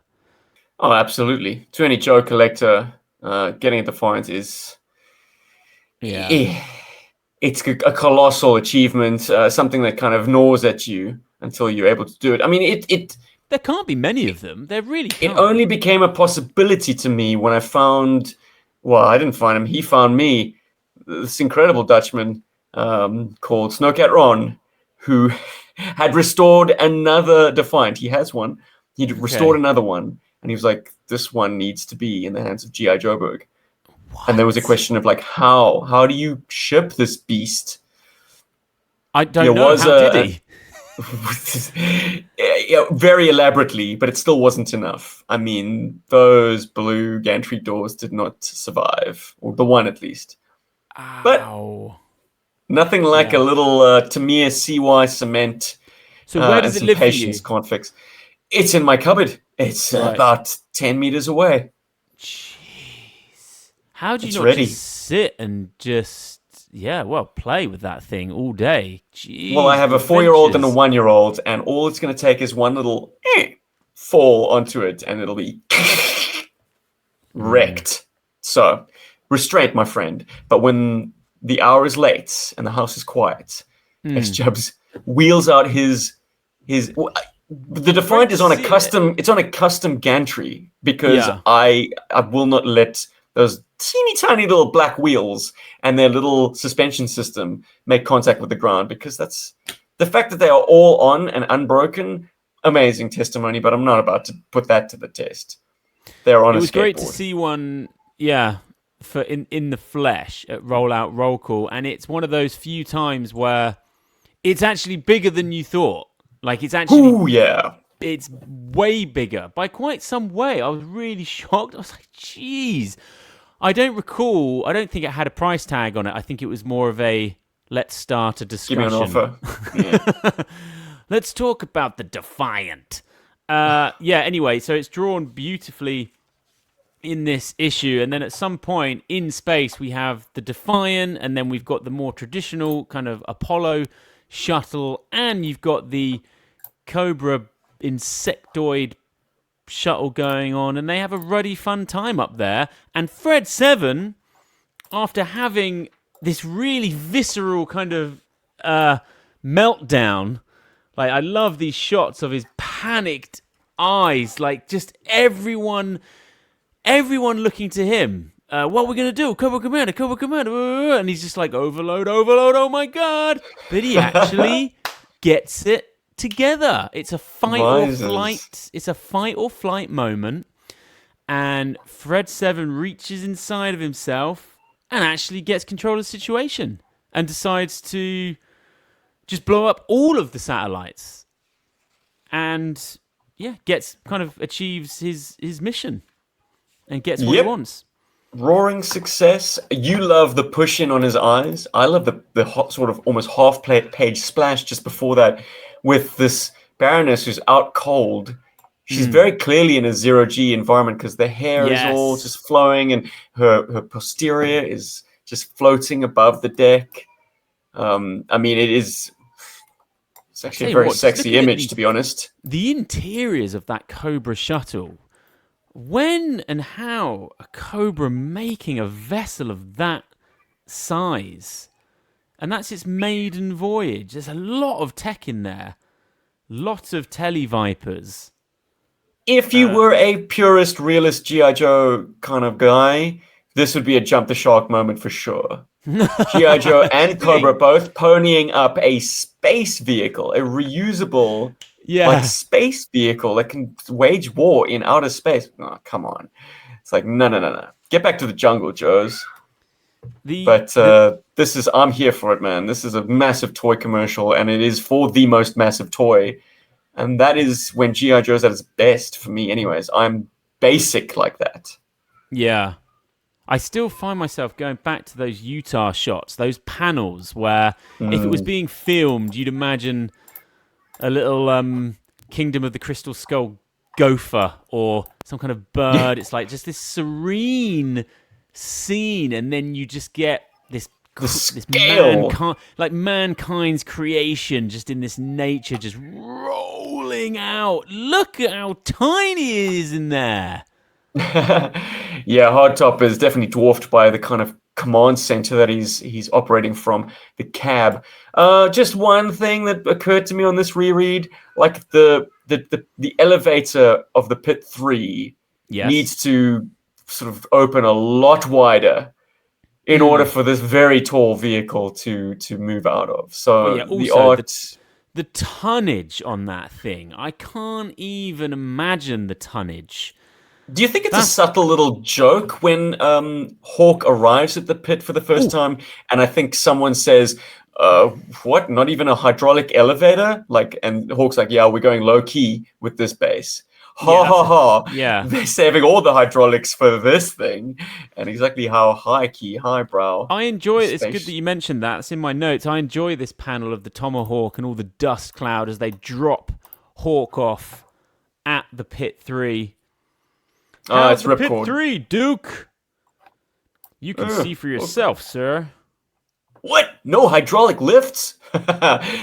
Oh, absolutely. To any Joe collector, getting a Defiant is... It's a colossal achievement, something that kind of gnaws at you until you're able to do it. I mean, there can't be many of them. There really can't. It only became a possibility to me when I found... Well, I didn't find him. He found me. This incredible Dutchman called Snowcat Ron, who had restored another Defiant. He has one. He'd restored another one. And he was like, this one needs to be in the hands of GI Joburg. What? And there was a question of like, how do you ship this beast? I don't know. How did he? Very elaborately, but it still wasn't enough. I mean, those blue gantry doors did not survive, or the one at least. Ow. But nothing like a little Tamiya CY cement. So where does it live patience for you? Can't fix. It's in my cupboard. It's about 10 meters away. Jeez, how do you not just sit and just play with that thing all day? Jeez, well, I have a 4-year-old and a 1-year-old, and all it's going to take is one little fall onto it, and it'll be wrecked. So, restraint, my friend. But when the hour is late and the house is quiet, as Jubs wheels out his the Defiant is on a custom. It's on a custom gantry because I will not let those teeny tiny little black wheels and their little suspension system make contact with the ground, because that's the fact that they are all on and unbroken. Amazing testimony, but I'm not about to put that to the test. They're on a skateboard. It was great to see one, for in the flesh at Rollout Roll Call, and it's one of those few times where it's actually bigger than you thought. Like, it's actually... It's way bigger by quite some way. I was really shocked. I was like, geez. I don't think it had a price tag on it. I think it was more of a, let's start a discussion. Give me an offer. Let's talk about the Defiant. Anyway, so it's drawn beautifully in this issue. And then at some point in space, we have the Defiant, and then we've got the more traditional kind of Apollo shuttle, and you've got the Cobra insectoid shuttle going on, and they have a ruddy fun time up there. And Fred 7, after having this really visceral kind of meltdown, like, I love these shots of his panicked eyes, like just everyone looking to him. What are we going to do? Cobra Commander. And he's just like, overload, oh my God. But he actually gets it together. It's a fight or flight. It's a fight or flight moment. And Fred 7 reaches inside of himself and actually gets control of the situation and decides to just blow up all of the satellites. And achieves his mission and gets what he wants. Roaring success. You love the push in on his eyes. I love the hot, sort of almost half-page splash just before that with this Baroness who's out cold. She's very clearly in a zero-G environment because the hair is all just flowing and her posterior is just floating above the deck. I mean, it's actually a very sexy image, to be honest. The interiors of that Cobra shuttle. When and how a Cobra making a vessel of that size? And that's its maiden voyage. There's a lot of tech in there. Lots of Televipers. If you were a purist, realist G.I. Joe kind of guy, this would be a jump the shark moment for sure. G.I. Joe and Cobra both ponying up a space vehicle, a reusable space vehicle that can wage war in outer space. Oh, come on. It's like, no. Get back to the jungle, Joes. I'm here for it, man. This is a massive toy commercial, and it is for the most massive toy. And that is when G.I. Joe's at its best for me anyways. I'm basic like that. Yeah. I still find myself going back to those Utah shots, those panels where if it was being filmed, you'd imagine a little Kingdom of the Crystal Skull gopher or some kind of bird. Yeah. It's like just this serene scene, and then you just get this mankind's creation just in this nature just rolling out. Look at how tiny it is in there. Yeah, Hardtop is definitely dwarfed by the kind of command center that he's operating from, the cab. Just one thing that occurred to me on this reread, like the elevator of the Pit 3 needs to sort of open a lot wider in order for this very tall vehicle to move out of. So the tonnage on that thing, I can't even imagine the tonnage. Do you think it's a subtle little joke when Hawk arrives at the pit for the first time, and I think someone says, what, not even a hydraulic elevator? And Hawk's like, yeah, we're going low key with this base. Ha. Yeah. They're saving all the hydraulics for this thing. And exactly how highbrow. I enjoy it. It's good that you mentioned that. It's in my notes. I enjoy this panel of the Tomahawk and all the dust cloud as they drop Hawk off at the Pit 3. It's the Ripcord. Pit 3, Duke. You can see for yourself, sir. What? No hydraulic lifts?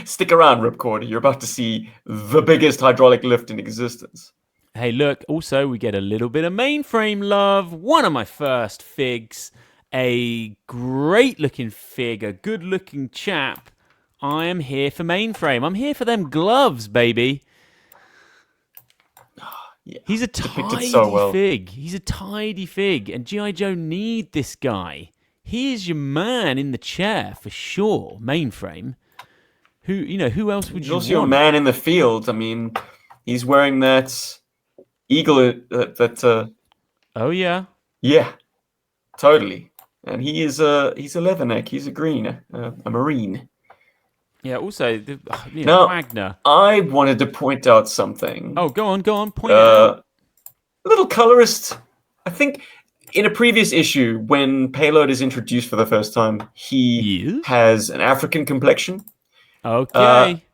Stick around, Ripcord. You're about to see the biggest hydraulic lift in existence. Hey, look, also, we get a little bit of mainframe love. One of my first figs. A great-looking fig, a good-looking chap. I am here for mainframe. I'm here for them gloves, baby. Yeah, he's a tidy fig. He's a tidy fig. And G.I. Joe need this guy. He is your man in the chair, for sure, mainframe. Who else would you want? He's also your man in the field. I mean, he's wearing that eagle oh, yeah. Yeah, totally. And he's a leatherneck. He's a green, a marine. Yeah, also, now, Wagner. I wanted to point out something. Oh, go on, point it out. A little colorist. I think in a previous issue, when Payload is introduced for the first time, he has an African complexion. Okay.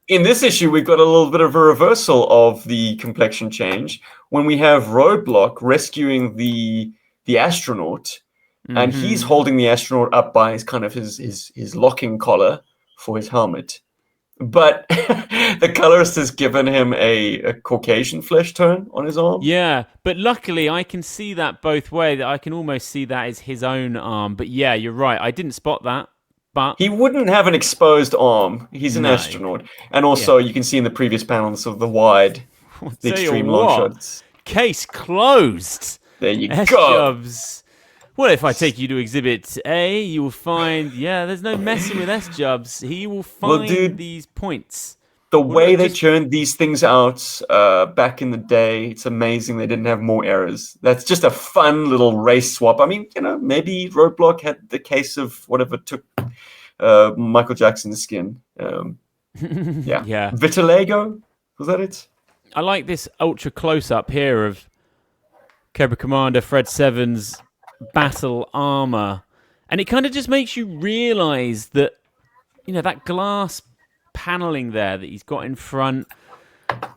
in this issue, we've got a little bit of a reversal of the complexion change when we have Roadblock rescuing the astronaut, and he's holding the astronaut up by his kind of his locking collar for his helmet. But the colorist has given him a Caucasian flesh tone on his arm. Yeah, but luckily I can see that both ways. I can almost see that as his own arm. But yeah, you're right. I didn't spot that. But He wouldn't have an exposed arm. He's an No. astronaut. And also, you can see in the previous panels of the wide, the tell you extreme long what, shots. Case closed. There you S go. Jubs. Well, if I take you to Exhibit A, you will find, there's no messing with S Jubs. He will find dude, these points. The way they just- churned these things out back in the day, it's amazing they didn't have more errors. That's just a fun little race swap. I mean, maybe Roadblock had the case of whatever took Michael Jackson's skin. Yeah. Vitiligo? Was that it? I like this ultra close-up here of Cobra Commander Fred Seven's battle armor. And it kind of just makes you realize that, that glass paneling there that he's got in front,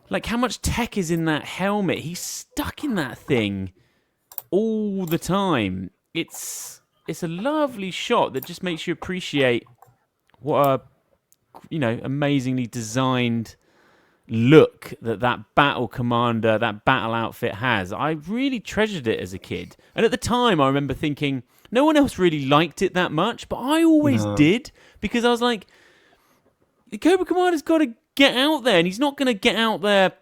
like how much tech is in that helmet. He's stuck in that thing all the time. It's a lovely shot that just makes you appreciate what a amazingly designed look that battle commander, that battle outfit has. I really treasured it as a kid, and at the time I remember thinking no one else really liked it that much, but I always did, because I was like, the Cobra Commander's got to get out there, and he's not going to get out there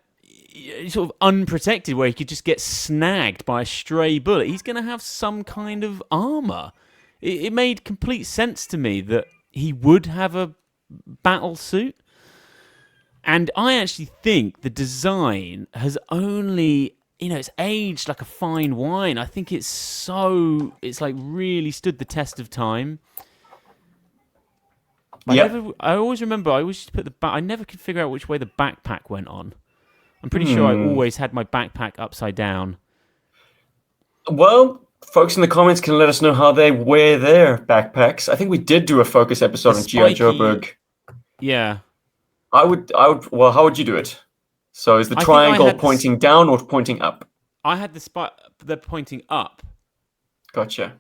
sort of unprotected where he could just get snagged by a stray bullet. He's going to have some kind of armor. It made complete sense to me that he would have a battle suit. And I actually think the design has only, it's aged like a fine wine. I think it's like really stood the test of time. I always remember, I always used to put I never could figure out which way the backpack went on. I'm pretty sure I always had my backpack upside down. Well, folks in the comments can let us know how they wear their backpacks. I think we did do a focus episode on GI Joburg. Yeah. I would. Well, how would you do it? So is the triangle pointing down or pointing up? I had they're pointing up. Gotcha.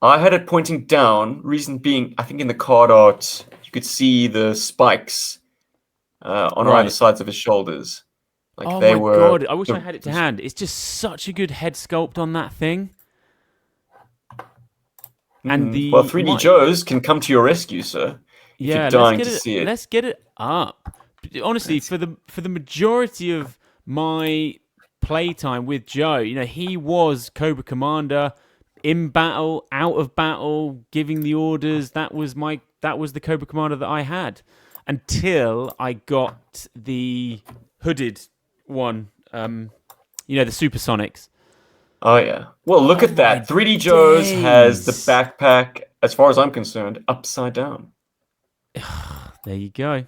I had it pointing down. Reason being, I think in the card art you could see the spikes on either sides of his shoulders. Like oh they my were, god! I wish I had it to hand. It's just such a good head sculpt on that thing. And 3D Joes can come to your rescue, sir. If you're dying to see it. Let's get it up. Honestly, for the majority of my playtime with Joe, he was Cobra Commander. In battle, out of battle, giving the orders. That was the Cobra Commander that I had until I got the hooded one. The Supersonics. Oh yeah. Well, look at that. 3D Joe's has the backpack, as far as I'm concerned, upside down. There you go.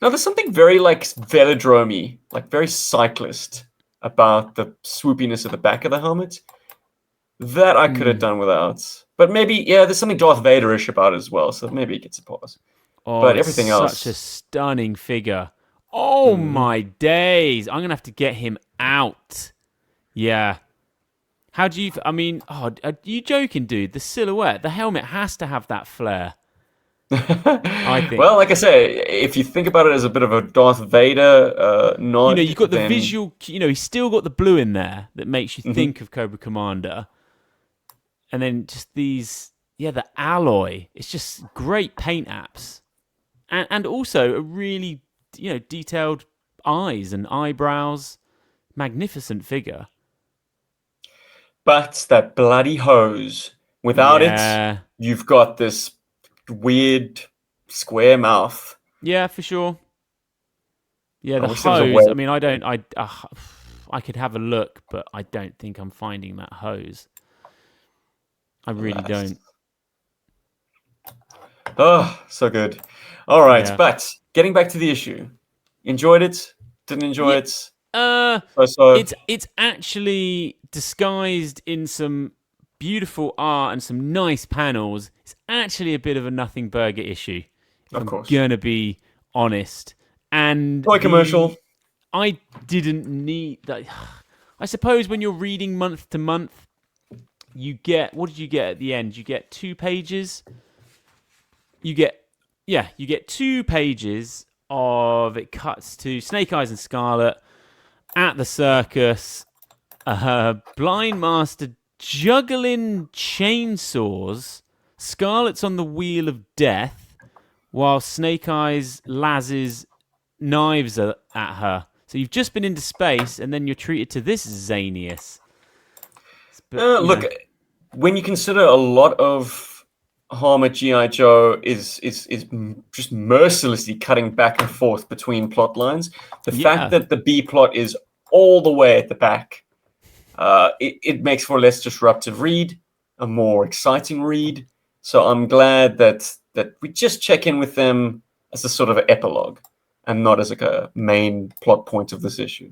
Now, there's something very like velodromy, like very cyclist about the swoopiness of the back of the helmet. That I could have done without. But maybe, there's something Darth Vader-ish about it as well, so maybe it gets a pause. Oh, but everything else... such a stunning figure. Oh, my days. I'm going to have to get him out. Yeah. How do you... I mean, are you joking, dude? The silhouette, the helmet has to have that flare. I think. Well, like I say, if you think about it as a bit of a Darth Vader nod... you've got the visual... he's still got the blue in there that makes you think of Cobra Commander. And then just these, the alloy. It's just great paint apps. And also a really, detailed eyes and eyebrows. Magnificent figure. But that bloody hose. Without it, you've got this weird square mouth. Yeah, for sure. Yeah, the hose. I mean, I could have a look, but I don't think I'm finding that hose. I really don't. Oh, so good. All right, Yeah. but getting back to the issue. Enjoyed it? Didn't enjoy it? So. It's actually disguised in some beautiful art and some nice panels. It's actually a bit of a nothing burger issue. Of course. Gonna be honest. And Toy commercial. I didn't need that. I suppose when you're reading month to month, you get, what did you get at the end? You get 2 pages. You get 2 pages of, it cuts to Snake Eyes and Scarlet at the circus. Blind Master juggling chainsaws. Scarlet's on the wheel of death, while Snake Eyes lazzes knives at her. So you've just been into space, and then you're treated to this zaniest. But, Look, when you consider a lot of harm at GI Joe is just mercilessly cutting back and forth between plot lines, the fact that the B plot is all the way at the back, it makes for a less disruptive read, a more exciting read. So I'm glad that we just check in with them as a sort of epilogue, and not as like a main plot point of this issue.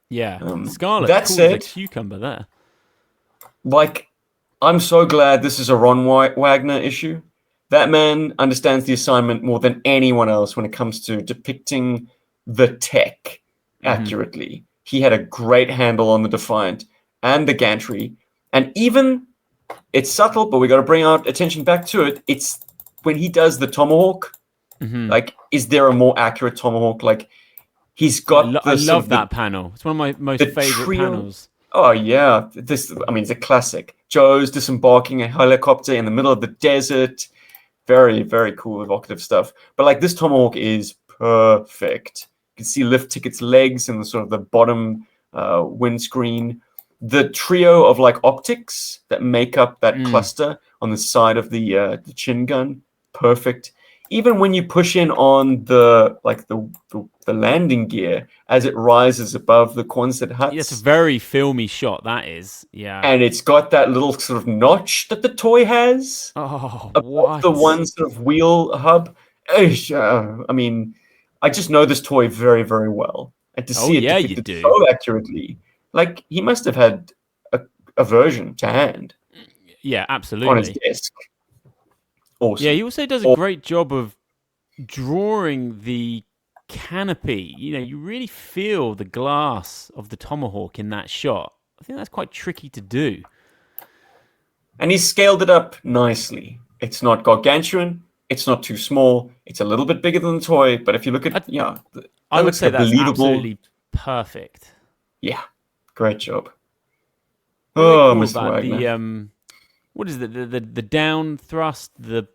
Yeah, Scarlet, that cool said, as a cucumber there. Like, I'm so glad this is a Ron Wagner issue. That man understands the assignment more than anyone else when it comes to depicting the tech accurately. He had a great handle on the Defiant and the Gantry, and even, it's subtle, but we got to bring our attention back to it. It's when he does the Tomahawk. Like, is there a more accurate Tomahawk? Like, he's got. I love that panel. It's one of my most favorite panels. Oh yeah, it's a classic. Joe's disembarking a helicopter in the middle of the desert. Very, very cool, evocative stuff. But like, this Tomahawk is perfect. You can see Lift Ticket's legs in the sort of the bottom windscreen. The trio of like optics that make up that cluster on the side of the chin gun, perfect. Even when you push in on the landing gear as it rises above the Quonset huts. It's a very filmy shot, that is. Yeah. And it's got that little sort of notch that the toy has. Oh, above the one sort of wheel hub. I mean, I just know this toy very, very well. And to see it depicted so accurately, like, he must have had a version to hand. Yeah, absolutely. On his desk. Awesome. Yeah, he also does a great job of drawing the canopy. You know, you really feel the glass of the Tomahawk in that shot. I think that's quite tricky to do. And he's scaled it up nicely. It's not gargantuan. It's not too small. It's a little bit bigger than the toy. But if you look at, I would say that's absolutely perfect. Yeah, great job. Oh, cool Mr. Wagner. What is it? The down thrust, the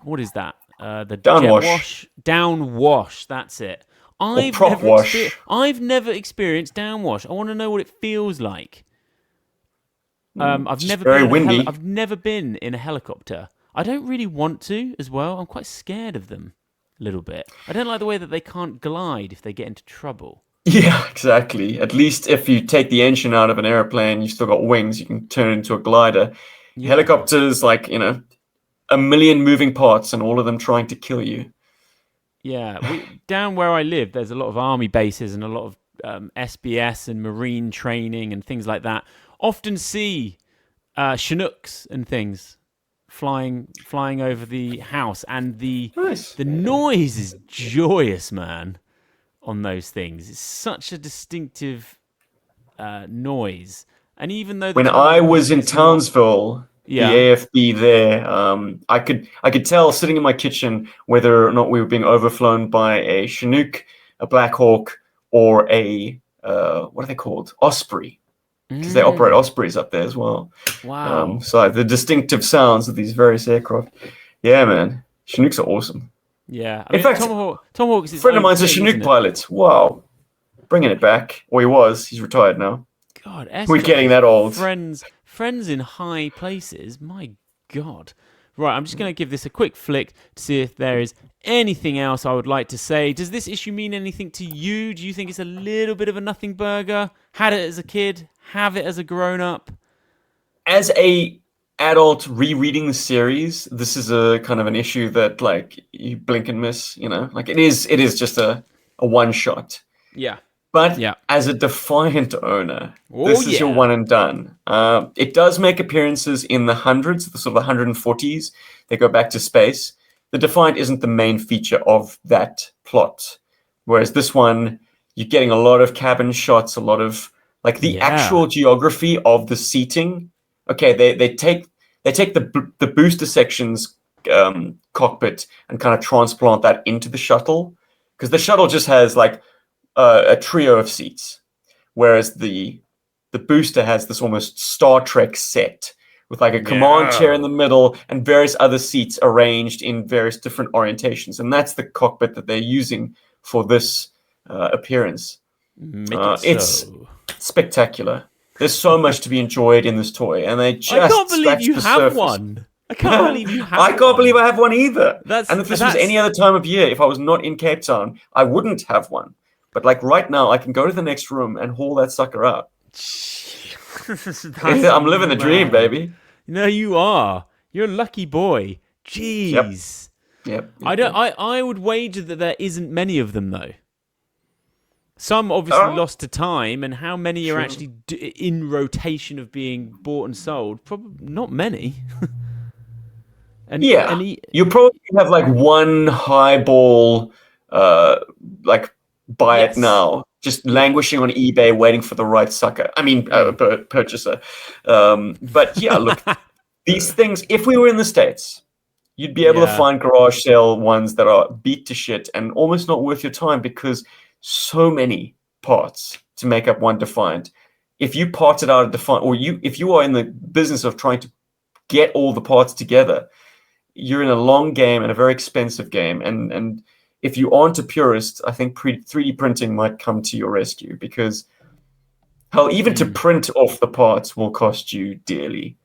what is that? The down wash. Down wash, that's it. I've never experienced down wash. I want to know what it feels like. I've never been in a helicopter. I don't really want to as well. I'm quite scared of them a little bit. I don't like the way that they can't glide if they get into trouble. Yeah, exactly. At least if you take the engine out of an airplane, you've still got wings, you can turn it into a glider. Yeah. Helicopters, like, a million moving parts and all of them trying to kill you. Yeah, down where I live, there's a lot of army bases and a lot of SBS and marine training and things like that. Often see Chinooks and things flying over the house, and the noise is joyous, man, on those things. It's such a distinctive noise. And even though when I was in Townsville, the AFB there, I could tell sitting in my kitchen whether or not we were being overflown by a Chinook, a Black Hawk, or a what are they called? Osprey, because they operate Ospreys up there as well. Wow! So the distinctive sounds of these various aircraft. Yeah, man, Chinooks are awesome. Yeah, in fact, Tomahawk is a friend of mine's a Chinook pilot. Wow, bringing it back. Or he was. He's retired now. God, we're getting that old. Friends in high places. My God. Right, I'm just going to give this a quick flick to see if there is anything else I would like to say. Does this issue mean anything to you? Do you think it's a little bit of a nothing burger? Had it as a kid? Have it as a grown-up? As a adult rereading the series, this is a kind of an issue that, like, you blink and miss, Like, it is just a one-shot. Yeah. But as a Defiant owner, this is your one and done. It does make appearances in the hundreds, the sort of 140s. They go back to space. the Defiant isn't the main feature of that plot. Whereas this one, you're getting a lot of cabin shots, a lot of like the actual geography of the seating. Okay, they take the booster section's cockpit and kind of transplant that into the shuttle, because the shuttle just has like a trio of seats, whereas the booster has this almost Star Trek set with like a command chair in the middle and various other seats arranged in various different orientations, and that's the cockpit that they're using for this appearance. It's spectacular. There's so much to be enjoyed in this toy, and they just I can't believe you have surface. one. I can't believe you have I can't believe I have one either. And if this was any other time of year, if I was not in Cape Town, I wouldn't have one. But like right now, I can go to the next room and haul that sucker out. I'm living the dream, baby. No, you are. You're a lucky boy. Jeez. Yep. I would wager that there isn't many of them though. Some obviously lost to time, and how many are actually in rotation of being bought and sold? Probably not many. You probably have like one highball, like buy it now, just languishing on eBay, waiting for the right sucker. I mean, purchaser. But yeah, look, these things. If we were in the States, you'd be able to find garage sale ones that are beat to shit and almost not worth your time, because so many parts to make up one Defiant. If you parted out a Defiant, or if you are in the business of trying to get all the parts together, you're in a long game and a very expensive game. And if you aren't a purist, I think 3D printing might come to your rescue, because hell, even to print off the parts will cost you dearly.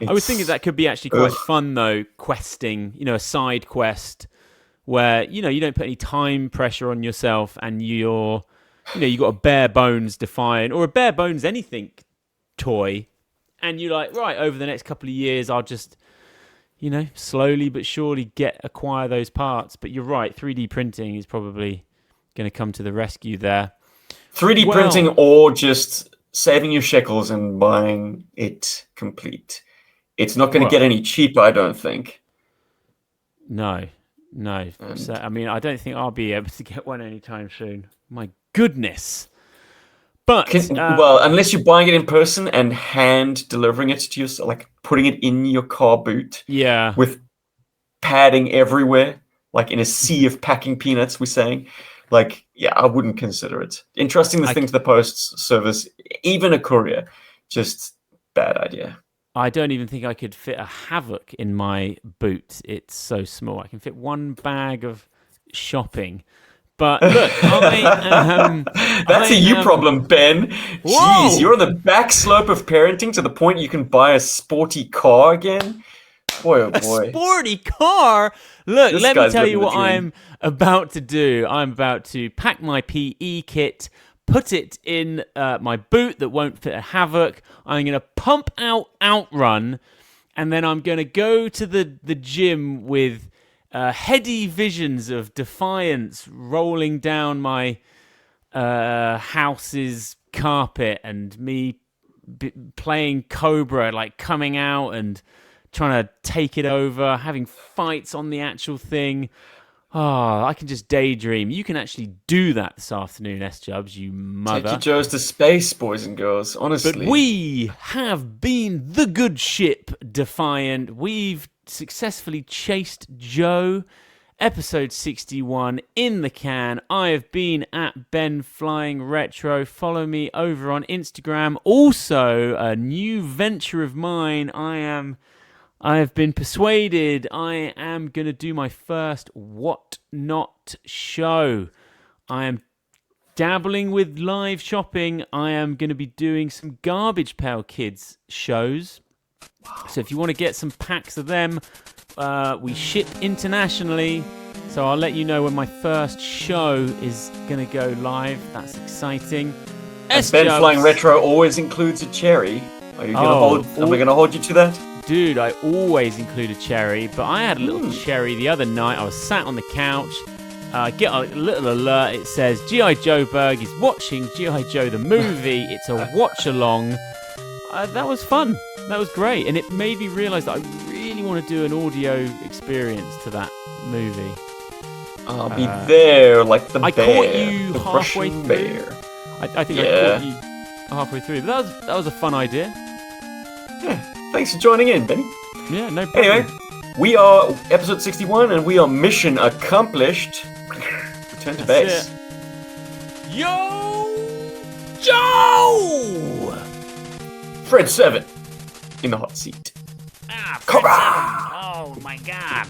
I was thinking that could be actually quite fun though, questing, a side quest where, you don't put any time pressure on yourself, and you got a bare bones Defiant or a bare bones anything toy, and you're like, right, over the next couple of years, I'll just, slowly but surely acquire those parts. But you're right, 3D printing is probably going to come to the rescue there. 3D printing, or just saving your shekels and buying it complete. It's not going to get any cheaper, I don't think. No. So, I mean, I don't think I'll be able to get one anytime soon. My goodness. But unless you're buying it in person and hand delivering it to yourself, like putting it in your car boot, with padding everywhere, like in a sea of packing peanuts, we're saying, like, I wouldn't consider it. Entrusting this thing to the post service, even a courier, just bad idea. I don't even think I could fit a Havoc in my boot. It's so small. I can fit one bag of shopping. But look, that's a you problem, Ben. Whoa! Jeez, you're on the back slope of parenting to the point you can buy a sporty car again. Boy, oh boy. A sporty car? Look, let me tell you what I'm about to do. I'm about to pack my PE kit, put it in my boot that won't fit a Havoc. I'm going to pump out Outrun, and then I'm going to go to the gym with heady visions of Defiance rolling down my house's carpet, and me playing Cobra, like coming out and trying to take it over, having fights on the actual thing. Oh, I can just daydream. You can actually do that this afternoon, S-Jubs, you mother. Take your Joes to space, boys and girls, honestly. But we have been the good ship Defiant. We've successfully chased Joe. Episode 61 in the can. I have been at BenFlyingRetro. Follow me over on Instagram. Also, a new venture of mine. I have been persuaded I am going to do my first What Not show. I am dabbling with live shopping. I am going to be doing some Garbage Pail Kids shows. So if you want to get some packs of them, we ship internationally. So I'll let you know when my first show is going to go live. That's exciting. BenFlyingRetro always includes a cherry. Are we going to hold you to that? Dude, I always include a cherry, but I had a little cherry the other night. I was sat on the couch. Get a little alert. It says GI Joburg is watching GI Joe the movie. It's a watch along. That was fun. That was great, and it made me realise that I really want want to do an audio experience to that movie. I'll be there, like the I bear. caught you the halfway Russian through. bear. I think I caught you halfway through. But that was a fun idea. Yeah, thanks for joining in, Benny. Yeah, no problem. Anyway, we are episode 61, and we are mission accomplished. Return to base. It. Yo, Joe! Fred 7 in the hot seat. Ah, Cobra! Oh my God.